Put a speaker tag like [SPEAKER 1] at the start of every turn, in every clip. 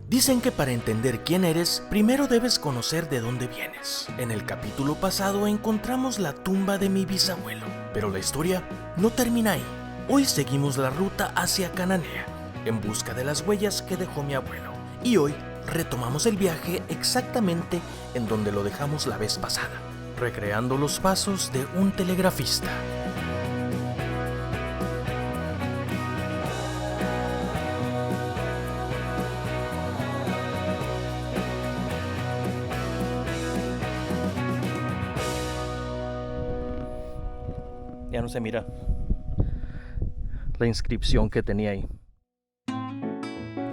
[SPEAKER 1] Dicen que para entender quién eres, primero debes conocer de dónde vienes. En el capítulo pasado encontramos la tumba de mi bisabuelo, pero la historia no termina ahí. Hoy seguimos la ruta hacia Cananea, en busca de las huellas que dejó mi abuelo. Y hoy retomamos el viaje exactamente en donde lo dejamos la vez pasada, recreando los pasos de un telegrafista. Ya no se mira la inscripción que tenía ahí.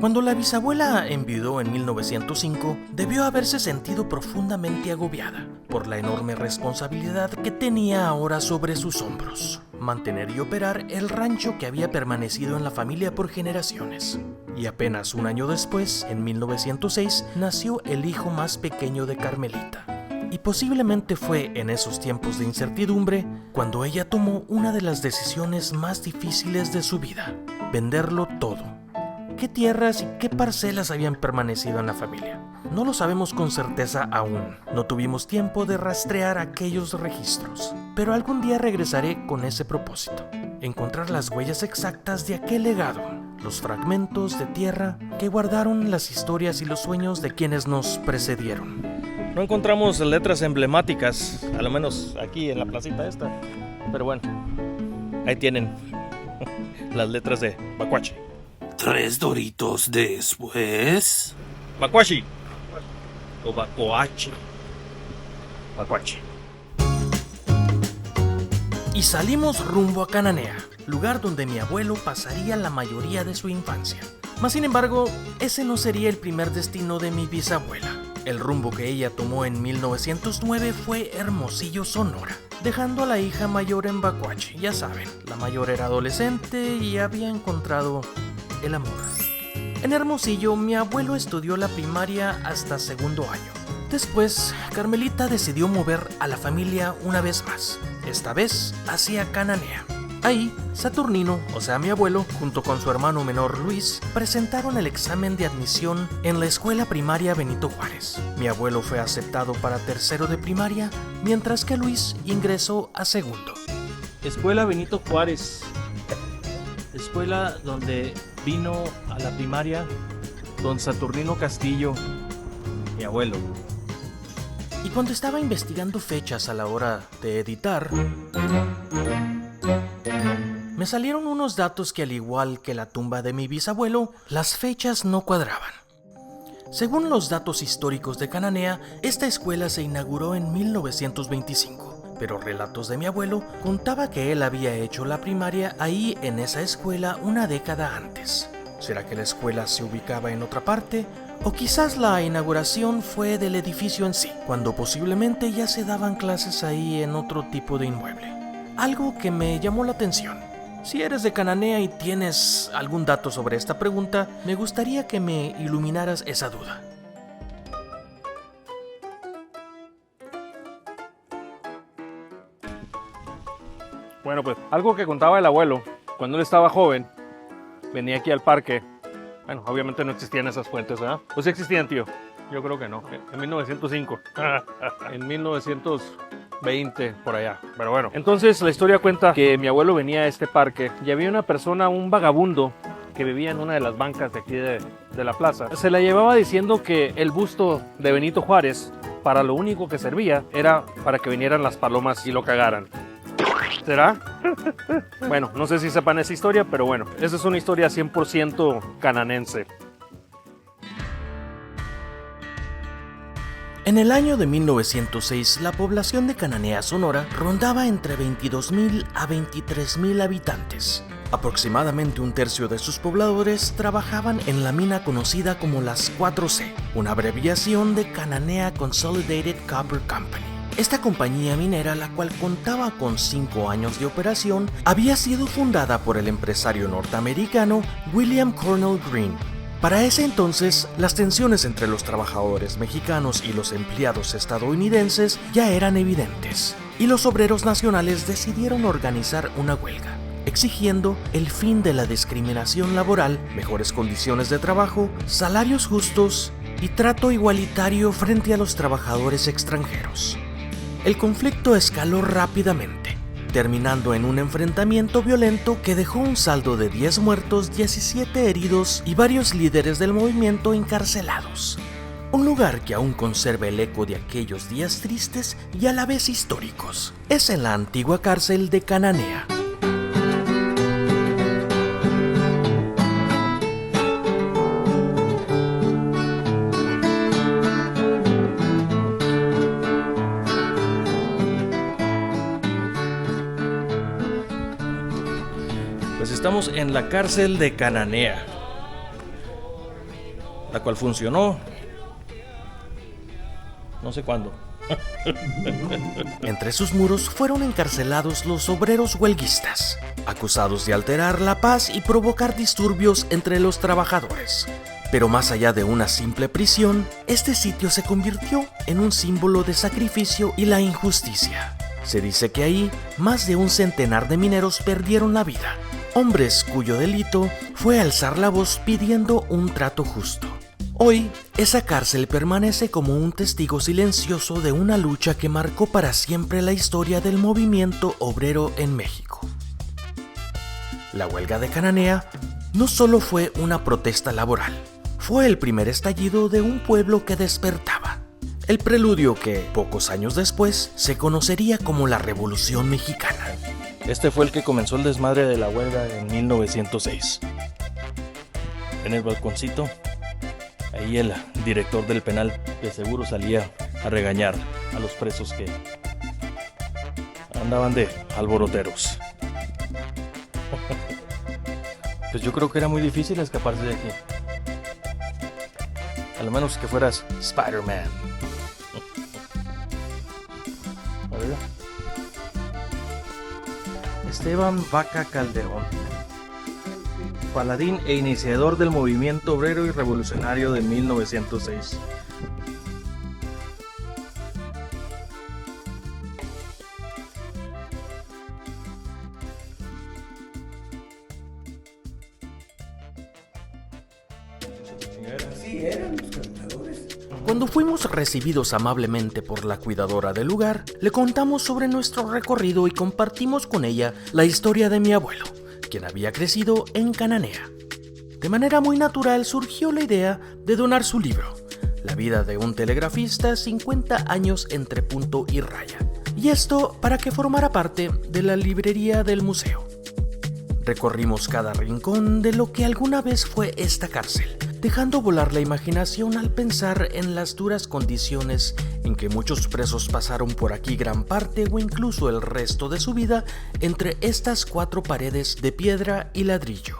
[SPEAKER 1] Cuando la bisabuela enviudó en 1905, debió haberse sentido profundamente agobiada por la enorme responsabilidad que tenía ahora sobre sus hombros: mantener y operar el rancho que había permanecido en la familia por generaciones. Y apenas un año después, en 1906, nació el hijo más pequeño de Carmelita. Y posiblemente fue en esos tiempos de incertidumbre cuando ella tomó una de las decisiones más difíciles de su vida: venderlo todo. ¿Qué tierras y qué parcelas habían permanecido en la familia? No lo sabemos con certeza aún. No tuvimos tiempo de rastrear aquellos registros. Pero algún día regresaré con ese propósito: encontrar las huellas exactas de aquel legado, los fragmentos de tierra que guardaron las historias y los sueños de quienes nos precedieron. No encontramos letras emblemáticas, a lo menos aquí en la placita esta. Pero bueno, ahí tienen las letras de Bacuachi.
[SPEAKER 2] 3 doritos después.
[SPEAKER 1] Bacuachi. O Bacoachi. Bacuachi. Y salimos rumbo a Cananea, lugar donde mi abuelo pasaría la mayoría de su infancia. Mas sin embargo, ese no sería el primer destino de mi bisabuela. El rumbo que ella tomó en 1909 fue Hermosillo, Sonora, dejando a la hija mayor en Bacuachi. Ya saben, la mayor era adolescente y había encontrado el amor. En Hermosillo, mi abuelo estudió la primaria hasta segundo año. Después, Carmelita decidió mover a la familia una vez más, esta vez hacia Cananea. Ahí, Saturnino, o sea mi abuelo, junto con su hermano menor Luis, presentaron el examen de admisión en la escuela primaria Benito Juárez. Mi abuelo fue aceptado para tercero de primaria, mientras que Luis ingresó a segundo. Escuela Benito Juárez, escuela donde vino a la primaria don Saturnino Castillo, mi abuelo. Y cuando estaba investigando fechas a la hora de editar, me salieron unos datos que, al igual que la tumba de mi bisabuelo, las fechas no cuadraban. Según los datos históricos de Cananea, esta escuela se inauguró en 1925, pero relatos de mi abuelo contaba que él había hecho la primaria ahí en esa escuela una década antes. ¿Será que la escuela se ubicaba en otra parte? O quizás la inauguración fue del edificio en sí, cuando posiblemente ya se daban clases ahí en otro tipo de inmueble. Algo que me llamó la atención. Si eres de Cananea y tienes algún dato sobre esta pregunta, me gustaría que me iluminaras esa duda.
[SPEAKER 3] Bueno, pues algo que contaba el abuelo cuando él estaba joven, venía aquí al parque. Bueno, obviamente no existían esas fuentes, ¿verdad? Pues sí existían, tío. Yo creo que no. En 1905. En 1920, por allá. Pero bueno. Entonces la historia cuenta que mi abuelo venía a este parque y había una persona, un vagabundo, que vivía en una de las bancas de aquí de la plaza. Se la llevaba diciendo que el busto de Benito Juárez, para lo único que servía, era para que vinieran las palomas y lo cagaran. ¿Será? Bueno, no sé si sepan esa historia, pero bueno, esa es una historia 100% cananense.
[SPEAKER 1] En el año de 1906, la población de Cananea, Sonora, rondaba entre 22,000 a 23,000 habitantes. Aproximadamente un tercio de sus pobladores trabajaban en la mina conocida como las 4C, una abreviación de Cananea Consolidated Copper Company. Esta compañía minera, la cual contaba con 5 años de operación, había sido fundada por el empresario norteamericano William Cornell Green. Para ese entonces, las tensiones entre los trabajadores mexicanos y los empleados estadounidenses ya eran evidentes, y los obreros nacionales decidieron organizar una huelga. exigiendo el fin de la discriminación laboral, mejores condiciones de trabajo, salarios justos y trato igualitario frente a los trabajadores extranjeros. El conflicto escaló rápidamente, terminando en un enfrentamiento violento que dejó un saldo de 10 muertos, 17 heridos y varios líderes del movimiento encarcelados. Un lugar que aún conserva el eco de aquellos días tristes y a la vez históricos. Es en la antigua cárcel de Cananea.
[SPEAKER 3] Pues estamos en la cárcel de Cananea, la cual funcionó no sé cuándo.
[SPEAKER 1] Entre sus muros fueron encarcelados los obreros huelguistas, acusados de alterar la paz y provocar disturbios entre los trabajadores. Pero más allá de una simple prisión, este sitio se convirtió en un símbolo de sacrificio y la injusticia. Se dice que ahí más de un centenar de mineros perdieron la vida, hombres cuyo delito fue alzar la voz pidiendo un trato justo. Hoy, esa cárcel permanece como un testigo silencioso de una lucha que marcó para siempre la historia del movimiento obrero en México. La huelga de Cananea no solo fue una protesta laboral, fue el primer estallido de un pueblo que despertaba. El preludio que, pocos años después, se conocería como la Revolución Mexicana.
[SPEAKER 3] Este fue el que comenzó el desmadre de la huelga en 1906. En el balconcito, ahí el director del penal de seguro salía a regañar a los presos que andaban de alboroteros. Pues yo creo que era muy difícil escaparse de aquí. A lo menos que fueras Spider-Man. Esteban Vaca Calderón, paladín e iniciador del movimiento obrero y revolucionario de 1906.
[SPEAKER 1] Cuando fuimos recibidos amablemente por la cuidadora del lugar, le contamos sobre nuestro recorrido y compartimos con ella la historia de mi abuelo, quien había crecido en Cananea. De manera muy natural surgió la idea de donar su libro, La vida de un telegrafista 50 años entre punto y raya, y esto para que formara parte de la librería del museo. Recorrimos cada rincón de lo que alguna vez fue esta cárcel, dejando volar la imaginación al pensar en las duras condiciones en que muchos presos pasaron por aquí gran parte o incluso el resto de su vida entre estas 4 paredes de piedra y ladrillo.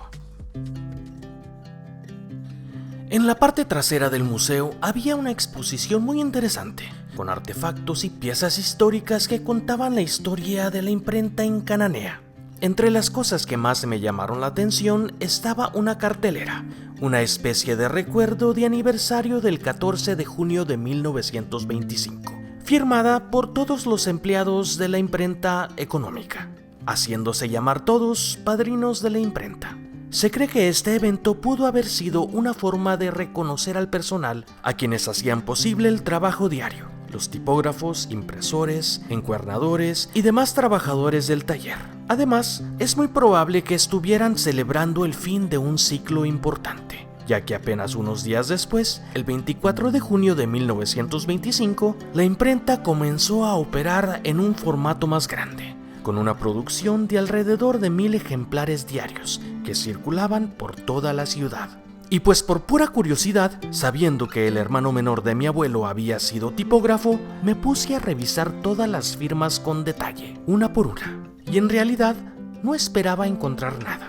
[SPEAKER 1] En la parte trasera del museo había una exposición muy interesante, con artefactos y piezas históricas que contaban la historia de la imprenta en Cananea. Entre las cosas que más me llamaron la atención estaba una cartelera, una especie de recuerdo de aniversario del 14 de junio de 1925, firmada por todos los empleados de la imprenta económica, haciéndose llamar todos padrinos de la imprenta. Se cree que este evento pudo haber sido una forma de reconocer al personal a quienes hacían posible el trabajo diario, los tipógrafos, impresores, encuadernadores y demás trabajadores del taller. Además, es muy probable que estuvieran celebrando el fin de un ciclo importante, ya que apenas unos días después, el 24 de junio de 1925, la imprenta comenzó a operar en un formato más grande, con una producción de alrededor de 1000 ejemplares diarios que circulaban por toda la ciudad. Y pues por pura curiosidad, sabiendo que el hermano menor de mi abuelo había sido tipógrafo, me puse a revisar todas las firmas con detalle, una por una. Y en realidad no esperaba encontrar nada.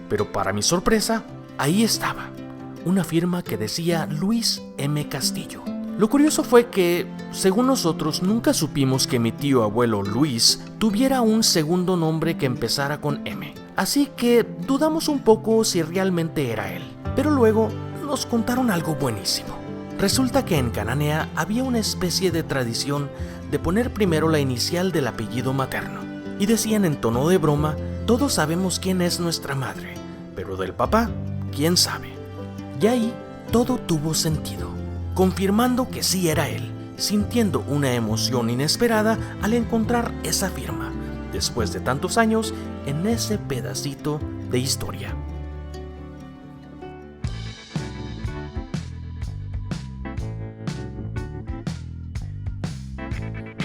[SPEAKER 1] Pero para mi sorpresa, ahí estaba, una firma que decía Luis M. Castillo. Lo curioso fue que, según nosotros, nunca supimos que mi tío abuelo Luis tuviera un segundo nombre que empezara con M. Así que dudamos un poco si realmente era él. Pero luego nos contaron algo buenísimo. Resulta que en Cananea había una especie de tradición de poner primero la inicial del apellido materno. Y decían en tono de broma todos sabemos quién es nuestra madre, pero del papá, quién sabe. Y ahí todo tuvo sentido, confirmando que sí era él, sintiendo una emoción inesperada al encontrar esa firma, después de tantos años, en ese pedacito de historia.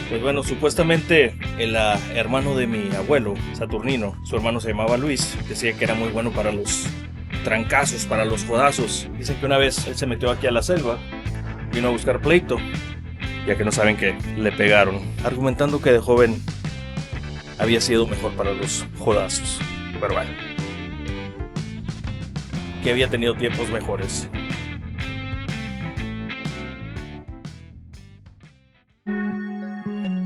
[SPEAKER 4] Pues bueno, supuestamente el hermano de mi abuelo, Saturnino, su hermano se llamaba Luis, decía que era muy bueno para los trancazos, para los jodazos. Dicen que una vez él se metió aquí a la selva, vino a buscar pleito, ya que no saben que le pegaron, argumentando que de joven había sido mejor para los jodazos. Pero bueno, que había tenido tiempos mejores.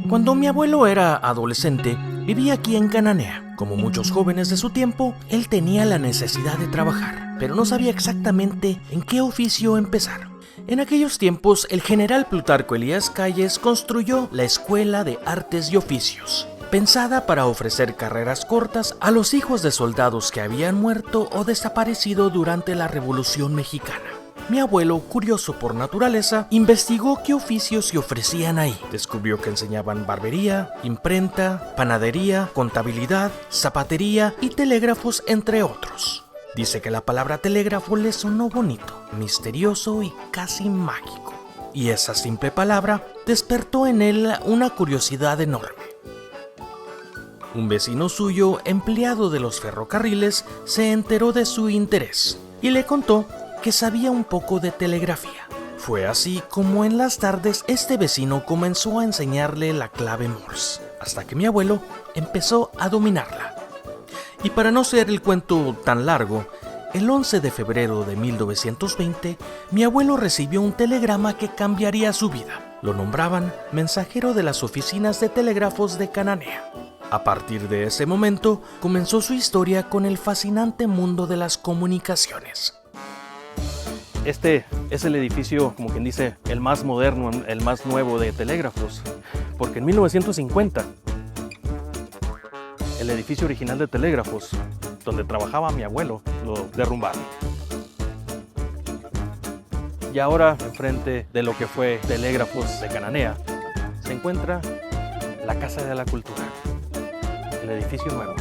[SPEAKER 1] Cuando mi abuelo era adolescente, vivía aquí en Cananea. Como muchos jóvenes de su tiempo, él tenía la necesidad de trabajar, pero no sabía exactamente en qué oficio empezar. En aquellos tiempos, el general Plutarco Elías Calles construyó la Escuela de Artes y Oficios, pensada para ofrecer carreras cortas a los hijos de soldados que habían muerto o desaparecido durante la Revolución Mexicana. Mi abuelo, curioso por naturaleza, investigó qué oficios se ofrecían ahí. Descubrió que enseñaban barbería, imprenta, panadería, contabilidad, zapatería y telégrafos, entre otros. Dice que la palabra telégrafo le sonó bonito, misterioso y casi mágico. Y esa simple palabra despertó en él una curiosidad enorme. Un vecino suyo, empleado de los ferrocarriles, se enteró de su interés y le contó que sabía un poco de telegrafía. Fue así como en las tardes este vecino comenzó a enseñarle la clave Morse, hasta que mi abuelo empezó a dominarla. Y para no ser el cuento tan largo, el 11 de febrero de 1920, mi abuelo recibió un telegrama que cambiaría su vida. Lo nombraban mensajero de las oficinas de telégrafos de Cananea. A partir de ese momento, comenzó su historia con el fascinante mundo de las comunicaciones.
[SPEAKER 3] Este es el edificio, como quien dice, el más moderno, el más nuevo de telégrafos, porque en 1950 el edificio original de telégrafos, donde trabajaba mi abuelo, lo derrumbaron. Y ahora, enfrente de lo que fue Telégrafos de Cananea, se encuentra la Casa de la Cultura, el edificio nuevo.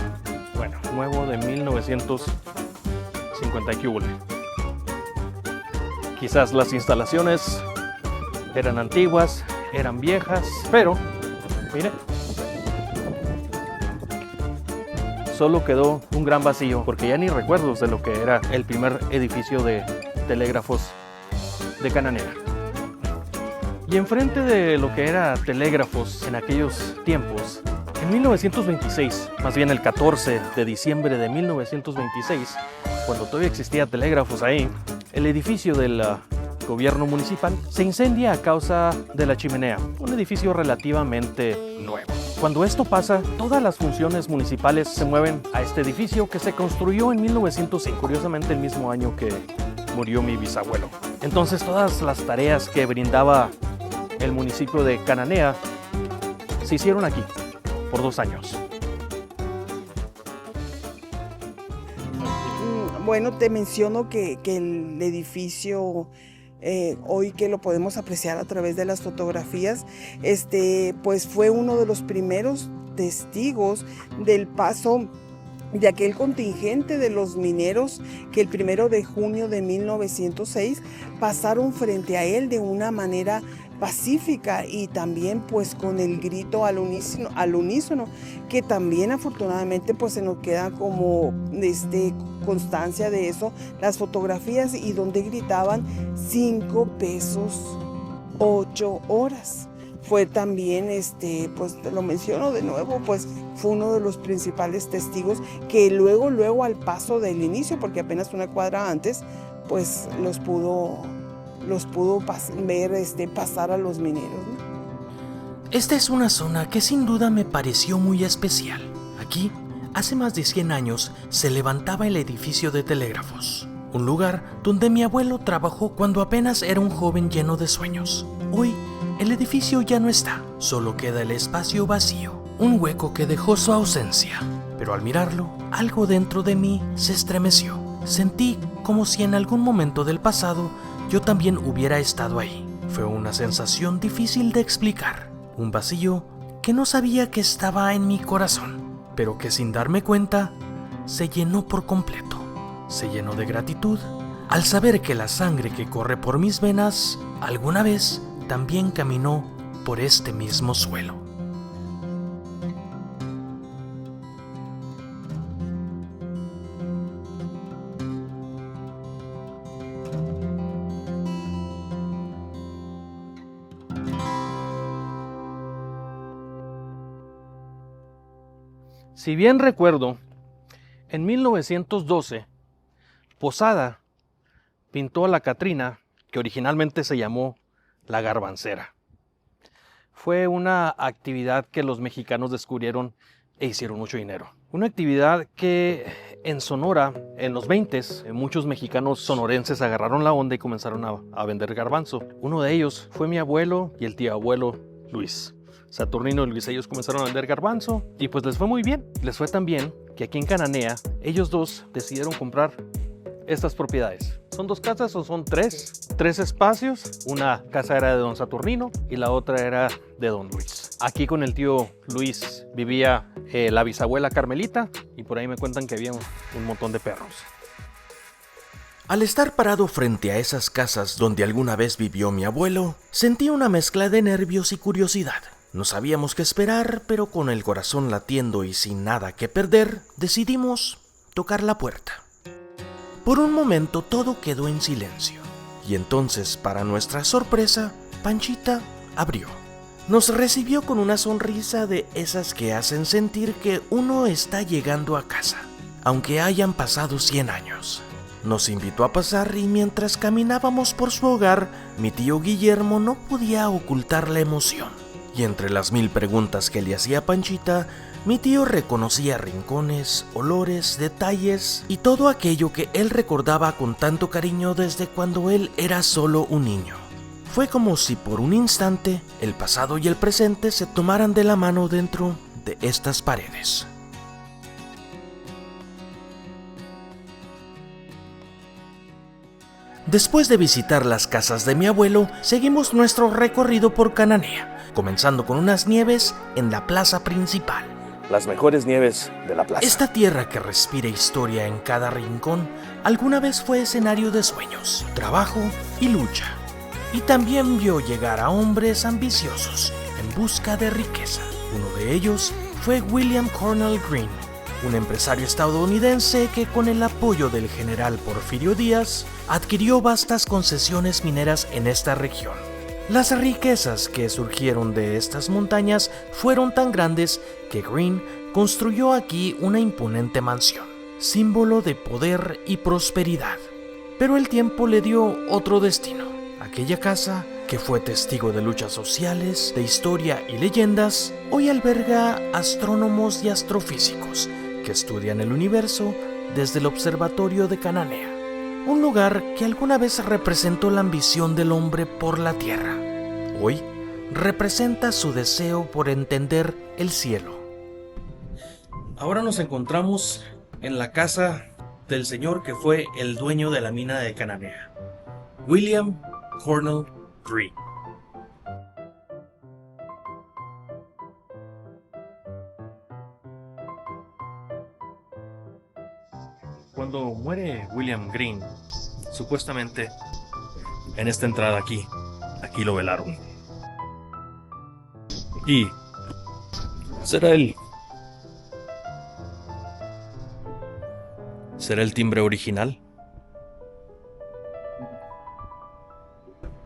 [SPEAKER 3] Bueno, nuevo de 1950 y qué hubo. Quizás las instalaciones eran antiguas, eran viejas, pero, mire, solo quedó un gran vacío, porque ya ni recuerdos de lo que era el primer edificio de telégrafos de Cananea. Y enfrente de lo que era telégrafos en aquellos tiempos, en 1926, más bien el 14 de diciembre de 1926, cuando todavía existía telégrafos ahí, el edificio del gobierno municipal se incendia a causa de la chimenea, un edificio relativamente nuevo. Cuando esto pasa, todas las funciones municipales se mueven a este edificio que se construyó en 1905, curiosamente el mismo año que murió mi bisabuelo. Entonces todas las tareas que brindaba el municipio de Cananea se hicieron aquí por 2 años.
[SPEAKER 5] Bueno, te menciono que el edificio, hoy que lo podemos apreciar a través de las fotografías, pues fue uno de los primeros testigos del paso de aquel contingente de los mineros que el 1 de junio de 1906 pasaron frente a él de una manera pacífica y también pues con el grito al unísono, que también afortunadamente pues se nos queda como constancia de eso, las fotografías, y donde gritaban 5 pesos, 8 horas. Fue también, pues te lo menciono de nuevo, pues fue uno de los principales testigos que luego al paso del inicio, porque apenas una cuadra antes, pues los pudo ver pasar a los mineros, ¿no?
[SPEAKER 1] Esta es una zona que sin duda me pareció muy especial. Aquí, hace más de 100 años, se levantaba el edificio de telégrafos, un lugar donde mi abuelo trabajó cuando apenas era un joven lleno de sueños. Hoy, el edificio ya no está, solo queda el espacio vacío, un hueco que dejó su ausencia. pero al mirarlo, algo dentro de mí se estremeció. Sentí como si en algún momento del pasado yo también hubiera estado ahí. Fue una sensación difícil de explicar, un vacío que no sabía que estaba en mi corazón, pero que sin darme cuenta se llenó por completo. Se llenó de gratitud al saber que la sangre que corre por mis venas alguna vez también caminó por este mismo suelo.
[SPEAKER 3] Si bien recuerdo, en 1912, Posada pintó a la Catrina, que originalmente se llamó La Garbancera. Fue una actividad que los mexicanos descubrieron e hicieron mucho dinero. Una actividad que en Sonora, en los 20s, muchos mexicanos sonorenses agarraron la onda y comenzaron a vender garbanzo. Uno de ellos fue mi abuelo y el tío abuelo Luis. Saturnino y Luis, ellos comenzaron a vender garbanzo y pues les fue muy bien. Les fue tan bien que aquí en Cananea, ellos dos decidieron comprar estas propiedades. ¿Son 2 casas o son 3? 3 espacios. Una casa era de don Saturnino y la otra era de don Luis. Aquí con el tío Luis vivía la bisabuela Carmelita y por ahí me cuentan que había un montón de perros.
[SPEAKER 1] Al estar parado frente a esas casas donde alguna vez vivió mi abuelo, sentí una mezcla de nervios y curiosidad. No sabíamos qué esperar, pero con el corazón latiendo y sin nada que perder, decidimos tocar la puerta. Por un momento todo quedó en silencio, y entonces, para nuestra sorpresa, Panchita abrió. Nos recibió con una sonrisa de esas que hacen sentir que uno está llegando a casa, aunque hayan pasado 100 años. Nos invitó a pasar y mientras caminábamos por su hogar, mi tío Guillermo no podía ocultar la emoción. Y entre las 1000 preguntas que le hacía a Panchita, mi tío reconocía rincones, olores, detalles y todo aquello que él recordaba con tanto cariño desde cuando él era solo un niño. Fue como si por un instante el pasado y el presente se tomaran de la mano dentro de estas paredes. Después de visitar las casas de mi abuelo, seguimos nuestro recorrido por Cananea, comenzando con unas nieves en la plaza principal.
[SPEAKER 4] Las mejores nieves de la plaza.
[SPEAKER 1] Esta tierra que respira historia en cada rincón, alguna vez fue escenario de sueños, trabajo y lucha. Y también vio llegar a hombres ambiciosos en busca de riqueza. Uno de ellos fue William Cornell Green, un empresario estadounidense que con el apoyo del general Porfirio Díaz adquirió vastas concesiones mineras en esta región. Las riquezas que surgieron de estas montañas fueron tan grandes que Green construyó aquí una imponente mansión, símbolo de poder y prosperidad. Pero el tiempo le dio otro destino. Aquella casa, que fue testigo de luchas sociales, de historia y leyendas, hoy alberga astrónomos y astrofísicos que estudian el universo desde el Observatorio de Cananea, un lugar que alguna vez representó la ambición del hombre por la tierra. Hoy representa su deseo por entender el cielo.
[SPEAKER 4] Ahora nos encontramos en la casa del señor que fue el dueño de la mina de Cananea, William Cornell Green. Cuando muere William Green, supuestamente en esta entrada aquí lo velaron. Y ¿será el timbre original?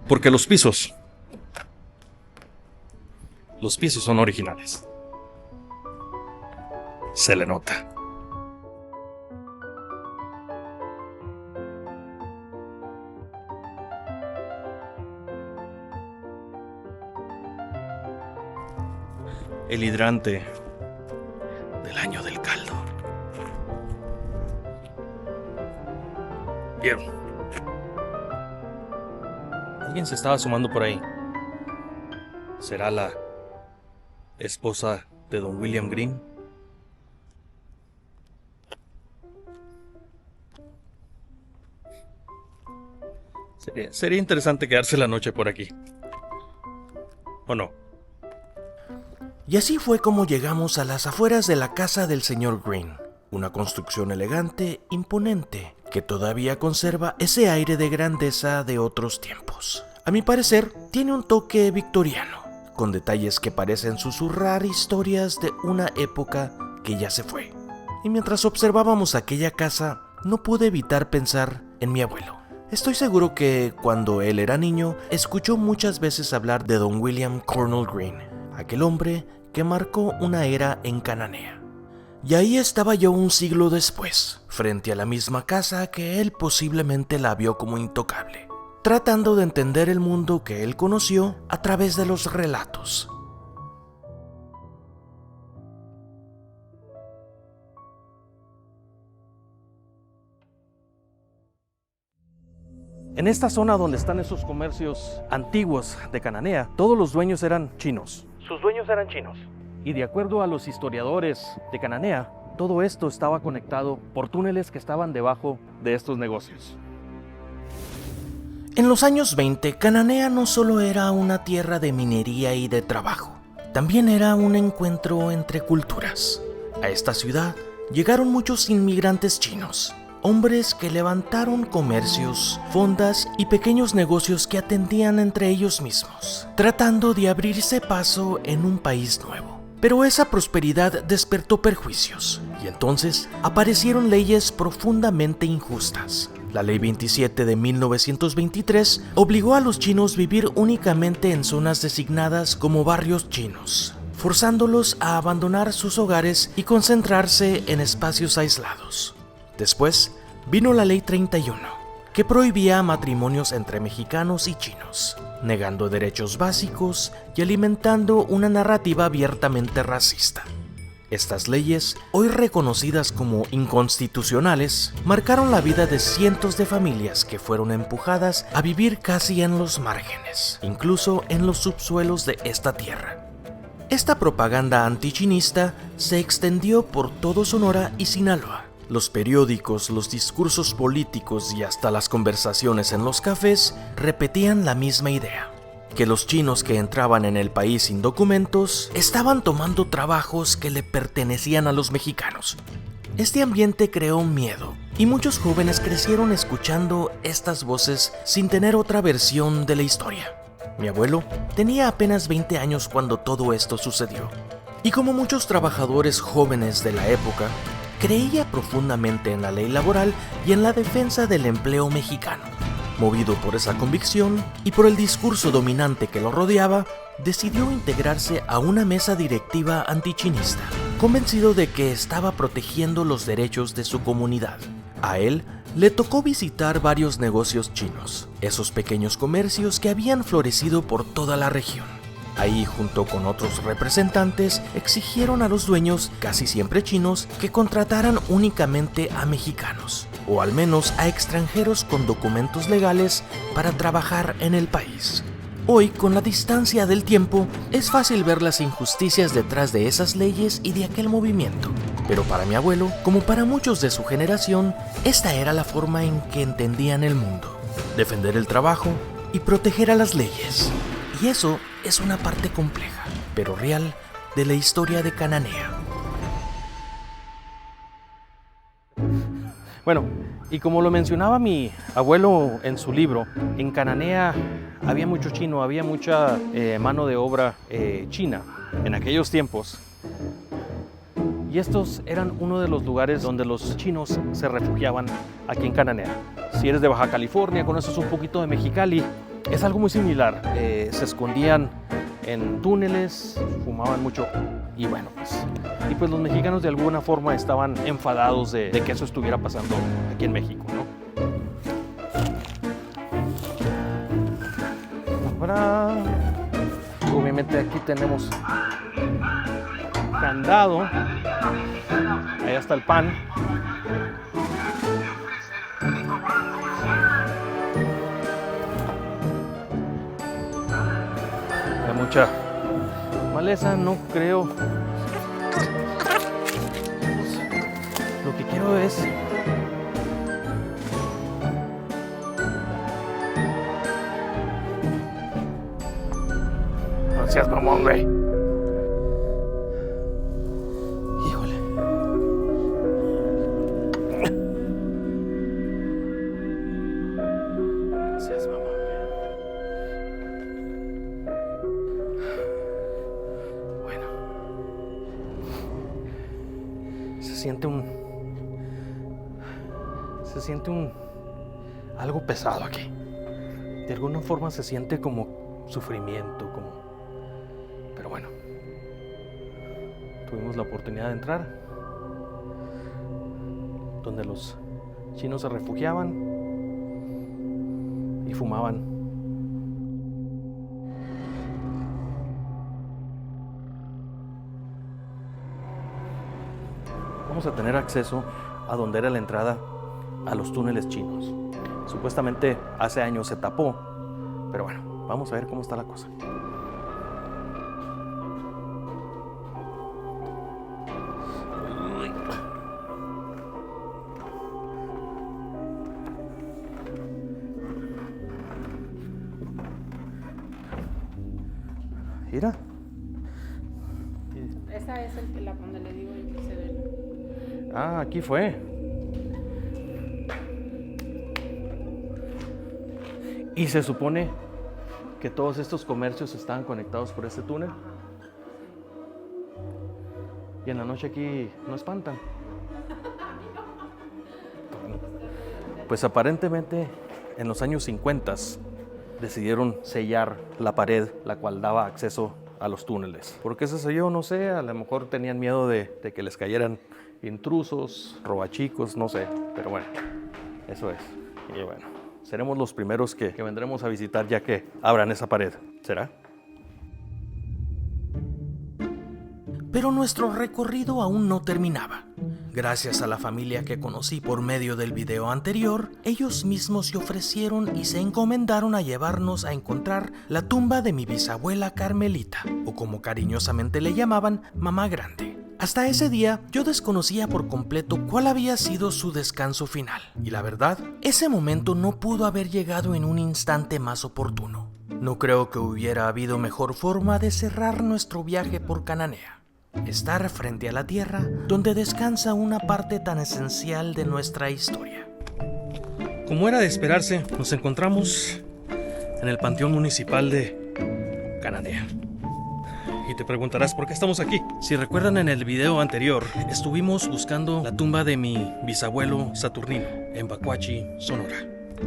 [SPEAKER 4] Porque los pisos son originales. Se le nota. El hidrante del año del caldo. Bien. Alguien se estaba asomando por ahí. ¿Será la esposa de don William Green? Sería interesante quedarse la noche por aquí. ¿O no?
[SPEAKER 1] Y así fue como llegamos a las afueras de la casa del señor Green, una construcción elegante, imponente, que todavía conserva ese aire de grandeza de otros tiempos. A mi parecer, tiene un toque victoriano, con detalles que parecen susurrar historias de una época que ya se fue. Y mientras observábamos aquella casa, no pude evitar pensar en mi abuelo. Estoy seguro que cuando él era niño, escuchó muchas veces hablar de Don William Cornell Green, aquel hombre que marcó una era en Cananea. Y ahí estaba yo un siglo después, frente a la misma casa que él posiblemente la vio como intocable, tratando de entender el mundo que él conoció a través de los relatos.
[SPEAKER 3] En esta zona donde están esos comercios antiguos de Cananea, todos los dueños eran chinos. Sus dueños eran chinos. Y de acuerdo a los historiadores de Cananea, todo esto estaba conectado por túneles que estaban debajo de estos negocios.
[SPEAKER 1] En los años 20, Cananea no solo era una tierra de minería y de trabajo, también era un encuentro entre culturas. A esta ciudad llegaron muchos inmigrantes chinos, hombres que levantaron comercios, fondas y pequeños negocios que atendían entre ellos mismos, tratando de abrirse paso en un país nuevo. Pero esa prosperidad despertó perjuicios, y entonces aparecieron leyes profundamente injustas. La Ley 27 de 1923 obligó a los chinos a vivir únicamente en zonas designadas como barrios chinos, forzándolos a abandonar sus hogares y concentrarse en espacios aislados. Después vino la Ley 31, que prohibía matrimonios entre mexicanos y chinos, negando derechos básicos y alimentando una narrativa abiertamente racista. Estas leyes, hoy reconocidas como inconstitucionales, marcaron la vida de cientos de familias que fueron empujadas a vivir casi en los márgenes, incluso en los subsuelos de esta tierra. Esta propaganda antichinista se extendió por todo Sonora y Sinaloa. Los periódicos, los discursos políticos y hasta las conversaciones en los cafés repetían la misma idea: que los chinos que entraban en el país sin documentos estaban tomando trabajos que le pertenecían a los mexicanos. Este ambiente creó miedo, y muchos jóvenes crecieron escuchando estas voces sin tener otra versión de la historia. Mi abuelo tenía apenas 20 años cuando todo esto sucedió, y como muchos trabajadores jóvenes de la época, creía profundamente en la ley laboral y en la defensa del empleo mexicano. Movido por esa convicción y por el discurso dominante que lo rodeaba, decidió integrarse a una mesa directiva antichinista, convencido de que estaba protegiendo los derechos de su comunidad. A él le tocó visitar varios negocios chinos, esos pequeños comercios que habían florecido por toda la región. Ahí, junto con otros representantes, exigieron a los dueños, casi siempre chinos, que contrataran únicamente a mexicanos, o al menos a extranjeros con documentos legales para trabajar en el país. Hoy, con la distancia del tiempo, es fácil ver las injusticias detrás de esas leyes y de aquel movimiento. Pero para mi abuelo, como para muchos de su generación, esta era la forma en que entendían el mundo: defender el trabajo y proteger a las leyes. Y eso es una parte compleja, pero real, de la historia de Cananea.
[SPEAKER 3] Bueno, y como lo mencionaba mi abuelo en su libro, en Cananea había mucho chino, había mucha mano de obra china en aquellos tiempos. Y estos eran uno de los lugares donde los chinos se refugiaban aquí en Cananea. Si eres de Baja California, conoces un poquito de Mexicali, es algo muy similar. Se escondían en túneles, fumaban mucho y bueno, pues los mexicanos de alguna forma estaban enfadados de que eso estuviera pasando aquí en México, ¿no? Ahora, obviamente aquí tenemos candado, ahí está el pan. Hay mucha maleza, no creo. Lo que quiero es seas mamón, güey.
[SPEAKER 1] Híjole. Seas mamón. Bueno. Se siente algo pesado aquí. De alguna forma se siente como sufrimiento, pero bueno. Tuvimos la oportunidad de entrar donde los chinos se refugiaban y fumaban. Vamos a tener acceso a donde era la entrada a los túneles chinos. Supuestamente hace años se tapó, pero bueno, vamos a ver cómo está la cosa. Mira.
[SPEAKER 6] Esa es la donde le digo que se ve.
[SPEAKER 3] Ah, aquí fue. Y se supone que todos estos comercios estaban conectados por este túnel. Y en la noche aquí no espantan. Pues aparentemente en los años 50 decidieron sellar la pared, la cual daba acceso a los túneles. ¿Por qué se selló? No sé, a lo mejor tenían miedo de que les cayeran intrusos, robachicos, no sé. Pero bueno, eso es. Y bueno, seremos los primeros que vendremos a visitar ya que abran esa pared. ¿Será?
[SPEAKER 1] Pero nuestro recorrido aún no terminaba. Gracias a la familia que conocí por medio del video anterior, ellos mismos se ofrecieron y se encomendaron a llevarnos a encontrar la tumba de mi bisabuela Carmelita, o como cariñosamente le llamaban, Mamá Grande. Hasta ese día, yo desconocía por completo cuál había sido su descanso final. Y la verdad, ese momento no pudo haber llegado en un instante más oportuno. No creo que hubiera habido mejor forma de cerrar nuestro viaje por Cananea. Estar frente a la tierra donde descansa una parte tan esencial de nuestra historia.
[SPEAKER 4] Como era de esperarse, nos encontramos en el Panteón Municipal de Cananea. Y te preguntarás por qué estamos aquí. Si recuerdan, en el video anterior estuvimos buscando la tumba de mi bisabuelo Saturnino en Bacuachi, Sonora.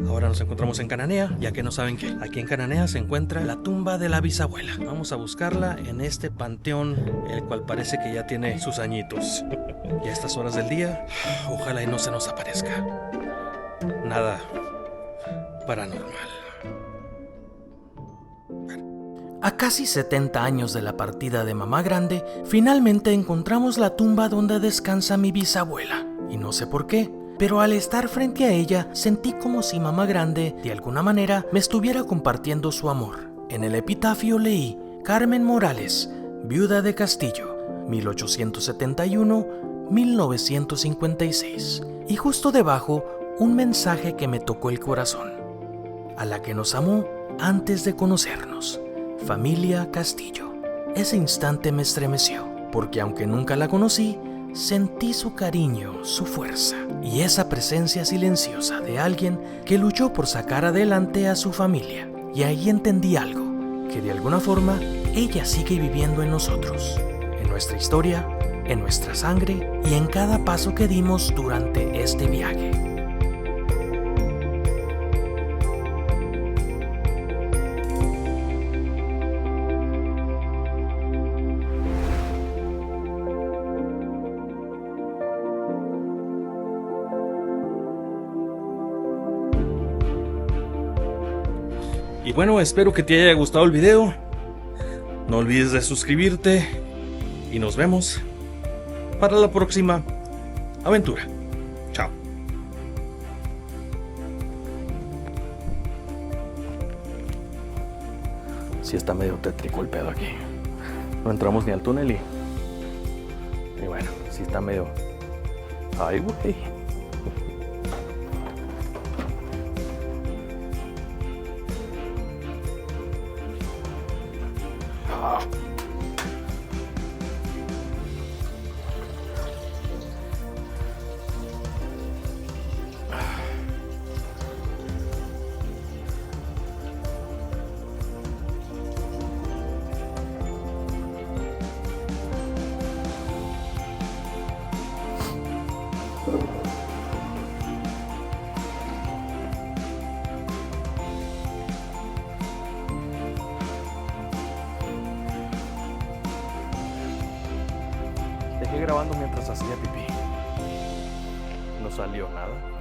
[SPEAKER 4] Ahora nos encontramos en Cananea, ya que no saben qué. Aquí en Cananea se encuentra la tumba de la bisabuela. Vamos a buscarla en este panteón, el cual parece que ya tiene sus añitos. Y a estas horas del día, ojalá y no se nos aparezca nada paranormal.
[SPEAKER 1] A casi 70 años de la partida de Mamá Grande, finalmente encontramos la tumba donde descansa mi bisabuela. Y no sé por qué, pero al estar frente a ella, sentí como si Mamá Grande, de alguna manera, me estuviera compartiendo su amor. En el epitafio leí: Carmen Morales, viuda de Castillo, 1871-1956. Y justo debajo, un mensaje que me tocó el corazón. A la que nos amó antes de conocernos. Familia Castillo. Ese instante me estremeció, porque aunque nunca la conocí, sentí su cariño, su fuerza y esa presencia silenciosa de alguien que luchó por sacar adelante a su familia. Y ahí entendí algo, que de alguna forma ella sigue viviendo en nosotros, en nuestra historia, en nuestra sangre y en cada paso que dimos durante este viaje.
[SPEAKER 4] Y bueno, espero que te haya gustado el video. No olvides de suscribirte y nos vemos para la próxima aventura. Chao.
[SPEAKER 3] Sí está medio tétrico el pedo aquí. No entramos ni al túnel y bueno, sí está medio... Ay, güey. Dejé grabando mientras hacía pipí. No salió nada.